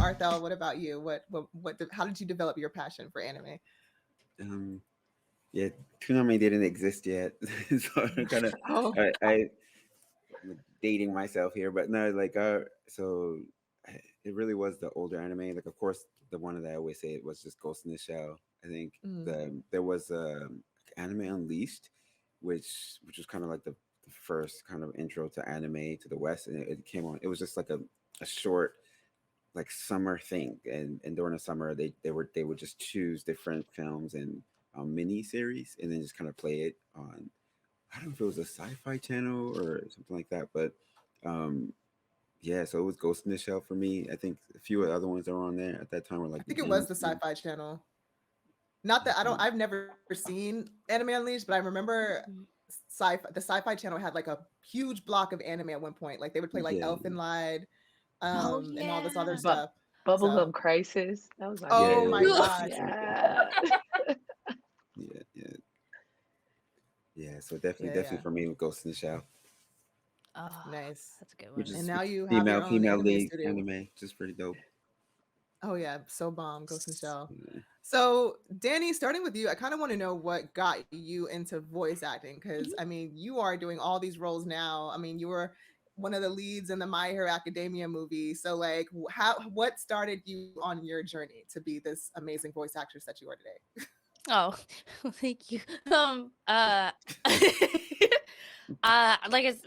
Arthell, what about you? How did you develop your passion for anime? Um, yeah, Toonami didn't exist yet, so I'm kind of Oh, I'm like dating myself here, but no, like it really was the older anime. Like, of course, the one that I always say it was just Ghost in the Shell. I think mm, there was Anime Unleashed, which was kind of like the first kind of intro to anime to the West, and it came on. It was just like a short like summer thing, and during the summer they would just choose different films and mini series, and then just kind of play it on. I don't know if it was a sci-fi channel or something like that, but um, yeah. So it was Ghost in the Shell for me. I think a few other ones that were on there at that time were I like think it was the Invincible. Sci-Fi Channel. Not that I don't. Mhm. I've never seen Anime Unleashed, but I remember the Sci-Fi Channel had like a huge block of anime at one point. Like they would play like Yeah, Elfen Lied, Oh and all this other yeah. But stuff. So, Bubblegum Crisis, that was my yeah, oh my favorite. yeah, gosh, Yeah. yeah, yeah, yeah. So yeah, definitely yeah, for me, with Ghost in the Shell, Oh, nice. that's a good which one. And is now you have your own female anime lead studio. anime, just pretty dope. Oh yeah, so bomb, Ghost in the Shell. Yeah. So, Danny, starting with you, I kind of want to know what got you into voice acting because I Mhm. mean, you are doing all these roles now. I mean, you were one of the leads in the My Hero Academia movie. So, like, what started you on your journey to be this amazing voice actress that you are today? Oh, thank you.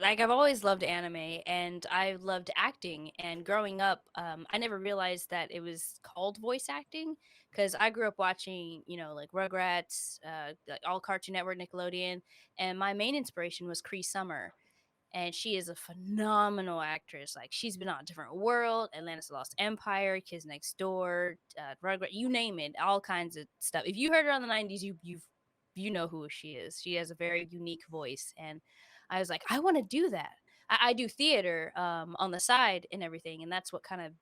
Like I've always loved anime and I loved acting. And growing up, I never realized that it was called voice acting because I grew up watching, like Rugrats, like all Cartoon Network, Nickelodeon, and my main inspiration was Cree Summer. And she is a phenomenal actress. Like she's been on a different world, Atlantis: The Lost Empire, Kids Next Door, Rugrat, you name it, all kinds of stuff. If you heard her on the '90s, you know who she is. She has a very unique voice, and I was like, I want to do that. I do theater on the side and everything, and that's what kind of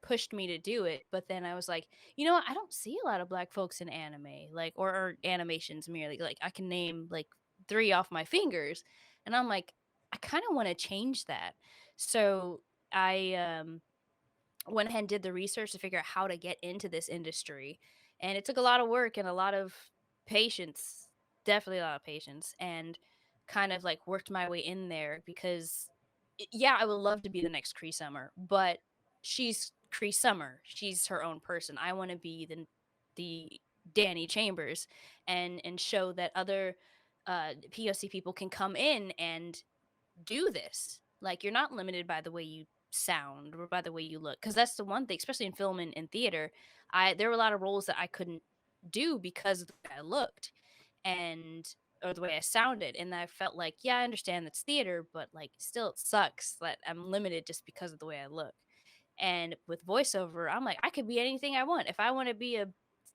pushed me to do it. But then I was like, what? I don't see a lot of black folks in anime, like or animations merely. Like I can name like three off my fingers, and I'm like, I kind of want to change that. So I went ahead and did the research to figure out how to get into this industry, and it took a lot of work and a lot of patience, definitely a lot of patience, and kind of like worked my way in there because yeah, I would love to be the next Cree Summer, but she's Cree Summer. She's her own person. I want to be the Danny Chambers and show that other POC people can come in and do this. Like you're not limited by the way you sound or by the way you look, because that's the one thing, especially in film and theater. There were a lot of roles that I couldn't do because of the way I looked and or the way I sounded, and I felt like, yeah, I understand that's theater, but like still it sucks that I'm limited just because of the way I look. And with voiceover, I'm like, I could be anything I want. If I want to be a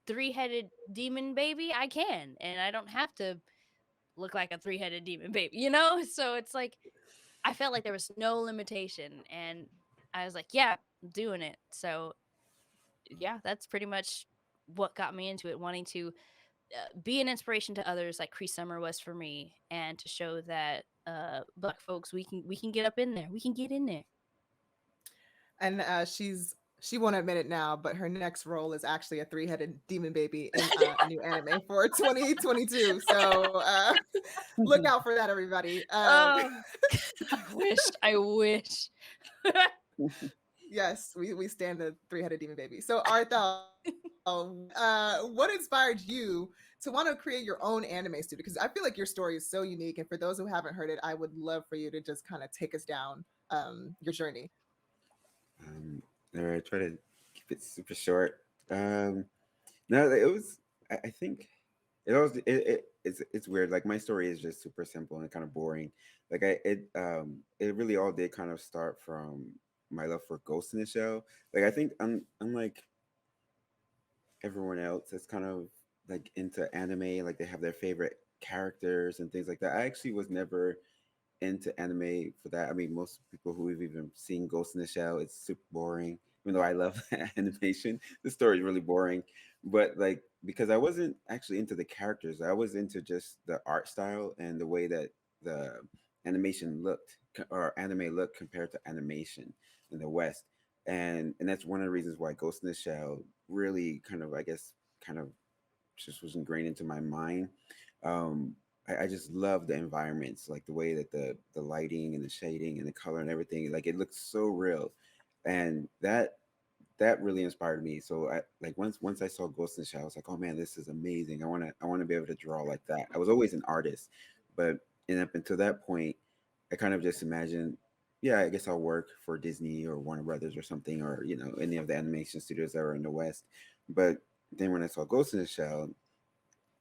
three-headed demon baby, I can, and I don't have to look like a three-headed demon baby, So it's like I felt like there was no limitation, and I was like, yeah, I'm doing it. So yeah, that's pretty much what got me into it, wanting to be an inspiration to others, like Cree Summer was for me, and to show that black folks, we can get up in there, we can get in there. And she won't admit it now, but her next role is actually a three-headed demon baby in a new anime for 2022. So look out for that, everybody. Oh, I wish. Yes, we stand the three-headed demon baby. So Arthel, what inspired you to want to create your own anime studio? Because I feel like your story is so unique, and for those who haven't heard it, I would love for you to just kind of take us down your journey. Um, all right, try to keep it super short. Um, no, it was. I think it's weird. Like my story is just super simple and kind of boring. Like it really all did kind of start from my love for Ghost in the Shell. Like I think unlike everyone else that's kind of like into anime, like they have their favorite characters and things like that. I actually was never into anime for that. I mean, most people who have even seen Ghost in the Shell, it's super boring. Even though I love animation, the story is really boring. But like because I wasn't actually into the characters, I was into just the art style and the way that the animation looked or anime looked compared to animation in the West. and that's one of the reasons why Ghost in the Shell really kind of, I guess, kind of just was ingrained into my mind. I just love the environments, like the way that the lighting and the shading and the color and everything, like it looks so real, and that really inspired me. So I like once I saw Ghost in the Shell, I was like, oh man, this is amazing. I want to be able to draw like that. I was always an artist, but and up until that point, I kind of just imagined, yeah, I guess I'll work for Disney or Warner Brothers or something, or any of the animation studios that were in the West. But then when I saw Ghost in the Shell,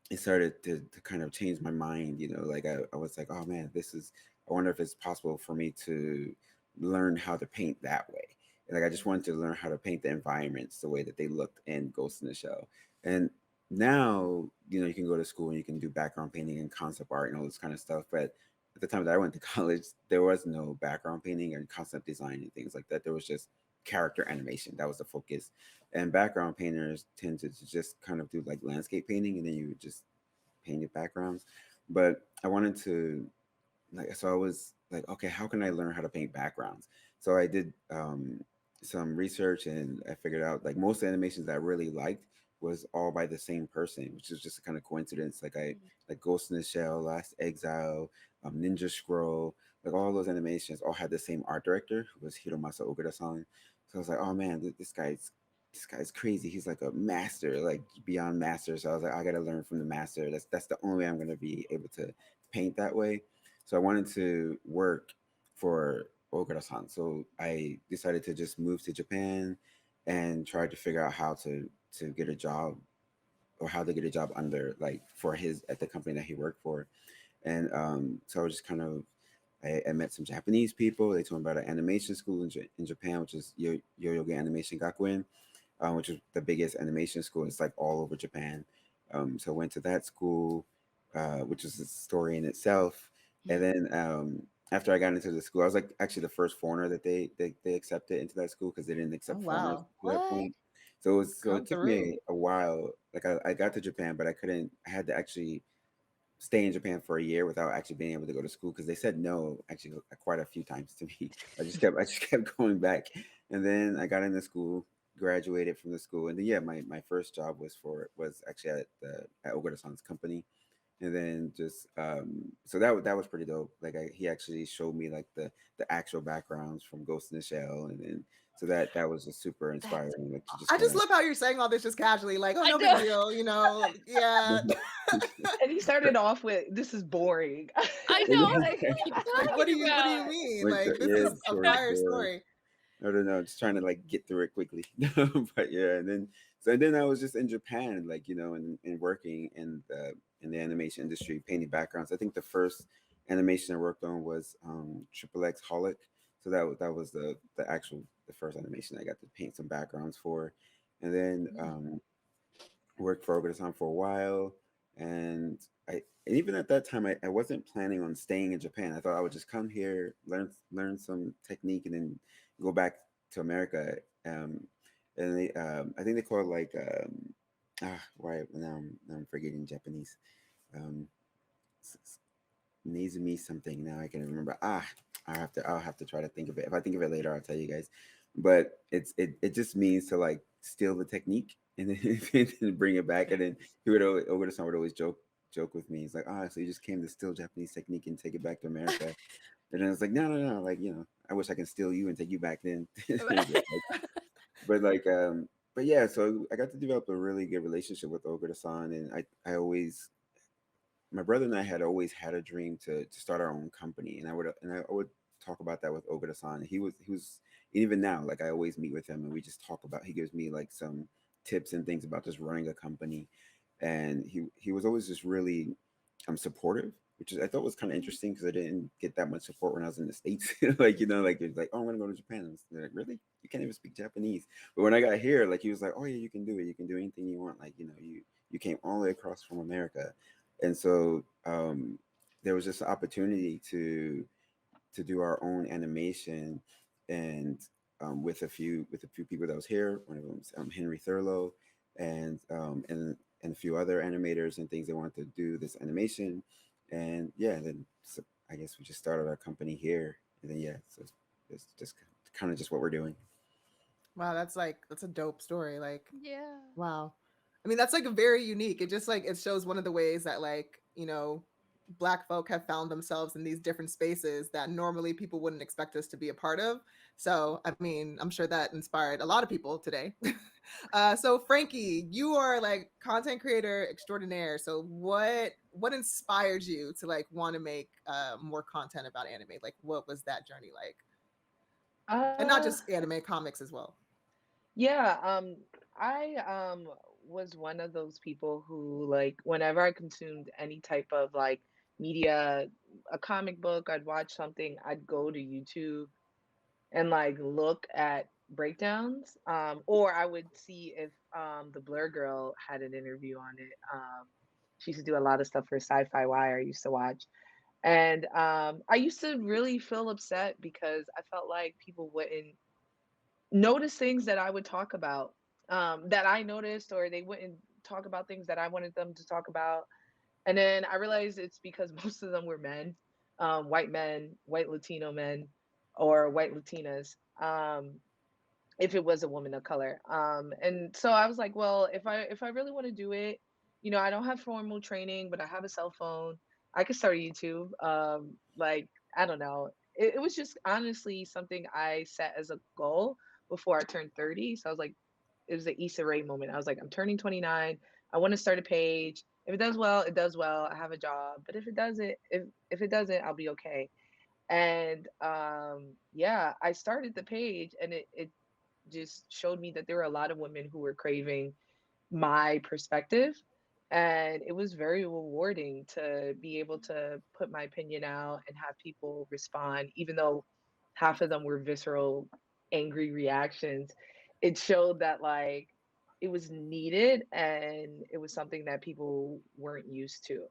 it started to kind of change my mind. Like I was like, oh man, this is, I wonder if it's possible for me to learn how to paint that way. And like I just wanted to learn how to paint the environments the way that they looked in Ghost in the Shell. And now, you can go to school and you can do background painting and concept art and all this kind of stuff. But at the time that I went to college, there was no background painting and concept design and things like that. There was just character animation. That was the focus. And background painters tend to just kind of do like landscape painting, and then you would just painted backgrounds. But I wanted to, like, so I was like, okay, how can I learn how to paint backgrounds? So I did some research, and I figured out like most animations that I really liked was all by the same person, which is just a kind of coincidence. Like I like Ghost in the Shell, Last Exile, Ninja Scroll, like all those animations all had the same art director, who was Hiromasa Ogura-san. So I was like, oh man, this guy's crazy. He's like a master, like beyond master. So I was like, I gotta learn from the master. That's the only way I'm gonna be able to paint that way. So I wanted to work for Ogura-san. So I decided to just move to Japan and try to figure out how to get a job, or how to get a job under, like, for his, at the company that he worked for. And so I was just kind of, I met some Japanese people. They told me about an animation school in Japan, which is Yoyogi Animation Gakuen, which is the biggest animation school. It's like all over Japan. So I went to that school, which is a story in itself. And then after I got into the school, I was like actually the first foreigner that they accepted into that school, because they didn't Oh accept foreigners wow. to that What? point. So Come it took through. me a while. Like I got to Japan, but I couldn't. I had to actually stay in Japan for a year without actually being able to go to school, because they said no actually quite a few times to me. I just kept going back, and then I got into school, graduated from the school, and then yeah, my first job was actually at Ogura-san's company. And then just so that was pretty dope. Like he actually showed me like the actual backgrounds from Ghost in the Shell, and then so that was just super That's inspiring, like to just I kind just of. love how you're saying all this just casually, like, oh, I no big know. deal. Yeah. And he started off with, "This is boring." I It's know. Yeah. Like, what are you Like, what do talking you about? mean? Like Like, this yeah, is the a story's fire boring. story. I don't know, just trying to like get through it quickly. But yeah, and then I was just in Japan, like and working in the animation industry, painting backgrounds. I think the first animation I worked on was Triple X Holic. So that was the first animation I got to paint some backgrounds for, and then worked for Ogura-san for a while, and and even at that time, I wasn't planning on staying in Japan. I thought I would just come here, learn some technique, and then go back to America. And I think they call it like why now I'm forgetting Japanese. Um, Nezumi something. Now I can remember. I'll have to try to think of it. If I think of it later, I'll tell you guys. But it just means to like steal the technique and then, and then bring it back. And then Ogura-san would always joke with me. He's like, so you just came to steal Japanese technique and take it back to America. And then I was like, no, like I wish I can steal you and take you back then. But yeah, so I got to develop a really good relationship with Ogura-san, and I always, my brother and I had always had a dream to start our own company, and I would talk about that with Ogura-san. He was even now, like I always meet with him and we just talk about. He gives me like some tips and things about just running a company, and he was always just really supportive, which is, I thought was kind of interesting, because I didn't get that much support when I was in the States. Like like it's like, oh, I'm gonna go to Japan. And they're like, really? You can't even speak Japanese. But when I got here, like he was like, oh yeah, you can do it. You can do anything you want. Like you came all the way across from America, and so there was just an opportunity to do our own animation, and with a few people that was here. One of them was Henry Thurlow, and a few other animators and things that wanted to do this animation, and yeah, then so I guess we just started our company here, and then yeah, so it's just kind of just what we're doing. Wow, that's a dope story. Like, Yeah. wow. I mean, that's like a very unique. It just like it shows one of the ways that like, black folk have found themselves in these different spaces that normally people wouldn't expect us to be a part of. So, I mean, I'm sure that inspired a lot of people today. So Frankie, you are like content creator extraordinaire. So what inspired you to like want to make more content about anime? Like what was that journey like? And not Uh, just anime, comics as well. yeah, I was one of those people who like whenever I consumed any type of like media, a comic book, I'd watch something, I'd go to YouTube and like look at breakdowns. Or I would see if the Blur Girl had an interview on it. She used to do a lot of stuff for Sci-Fi Wire. I used to watch. And I used to really feel upset because I felt like people wouldn't notice things that I would talk about, that I noticed, or they wouldn't talk about things that I wanted them to talk about. And then I realized it's because most of them were men, white Latino men, or white Latinas. If it was a woman of color. And so I was like, well, if I really want to do it, I don't have formal training, but I have a cell phone. I could start a YouTube. Like I don't know. It was just honestly something I set as a goal before I turned 30. So I was like, it was the Issa Rae moment. I was like, I'm turning 29. I want to start a page. If it does well, it does well. I have a job. But if it doesn't, I'll be okay. And yeah, I started the page, and it just showed me that there were a lot of women who were craving my perspective. And it was very rewarding to be able to put my opinion out and have people respond, even though half of them were visceral, angry reactions. It showed that, like, it was needed and it was something that people weren't used to.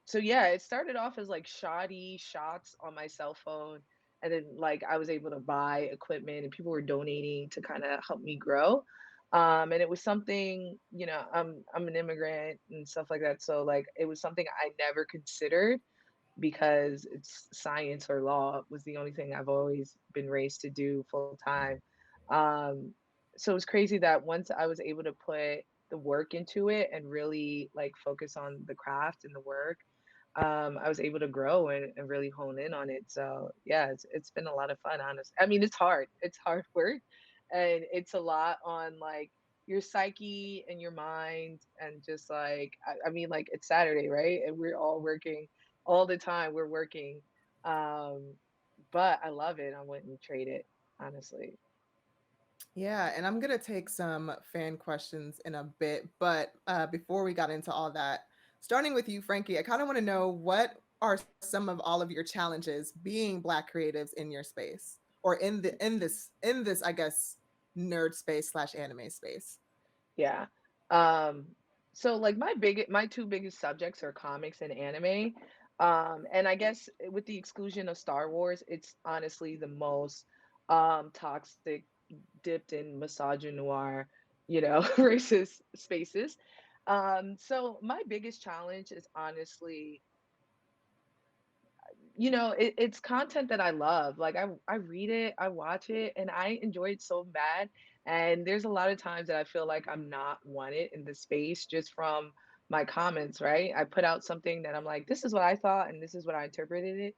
So yeah, it started off as like shoddy shots on my cell phone, and then like I was able to buy equipment and people were donating to kind of help me grow. And it was something, I'm an immigrant and stuff like that, so like it was something I never considered because it's science or law was the only thing I've always been raised to do full time. Um, so it was crazy that once I was able to put the work into it and really like focus on the craft and the work, I was able to grow and really hone in on it. So yeah, it's been a lot of fun, honestly. I mean, it's hard. It's hard work, and it's a lot on like your psyche and your mind, and just like I mean, like it's Saturday, right? And we're all working all the time. We're working, um, but I love it. I wouldn't trade it, honestly. Yeah, and I'm gonna take some fan questions in a bit, but before we got into all that, starting with you, Frankie, I kind of want to know what are some of all of your challenges being Black creatives in your space, or in this, I guess, nerd space slash anime space. Yeah. So like my two biggest subjects are comics and anime. And I guess with the exclusion of Star Wars, it's honestly the most toxic, dipped in misogynoir, racist spaces. So my biggest challenge is honestly, it's content that I love. Like I read it, I watch it, and I enjoy it so bad. And there's a lot of times that I feel like I'm not wanted in the space just from my comments, right? I put out something that I'm like, this is what I thought and this is what I interpreted it.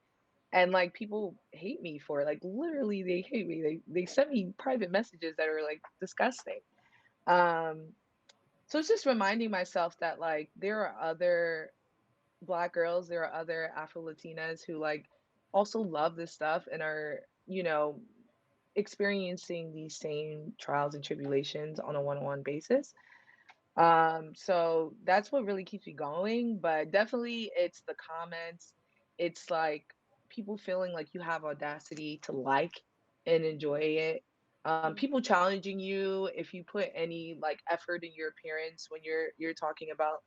And like people hate me for it. Like literally they hate me. They send me private messages that are like disgusting. Um, so it's just reminding myself that like there are other Black girls, there are other Afro Latinas who like also love this stuff and are, experiencing these same trials and tribulations on a one-on-one basis. So that's what really keeps me going. But definitely it's the comments. It's like people feeling like you have audacity to like and enjoy it. People challenging you if you put any like effort in your appearance when you're talking about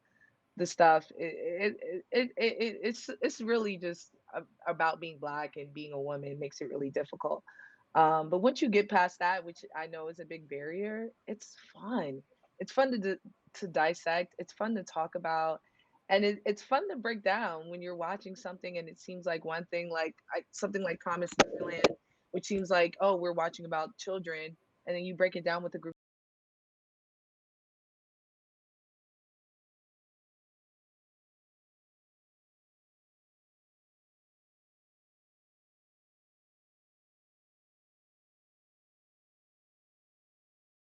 the stuff. It's really just about being black and being a woman makes it really difficult. But once you get past that, which I know is a big barrier, it's fun. It's fun to dissect. It's fun to talk about, and it's fun to break down when you're watching something and it seems like one thing, like something like Promised Neverland, which seems like, oh, we're watching about children, and then you break it down with a group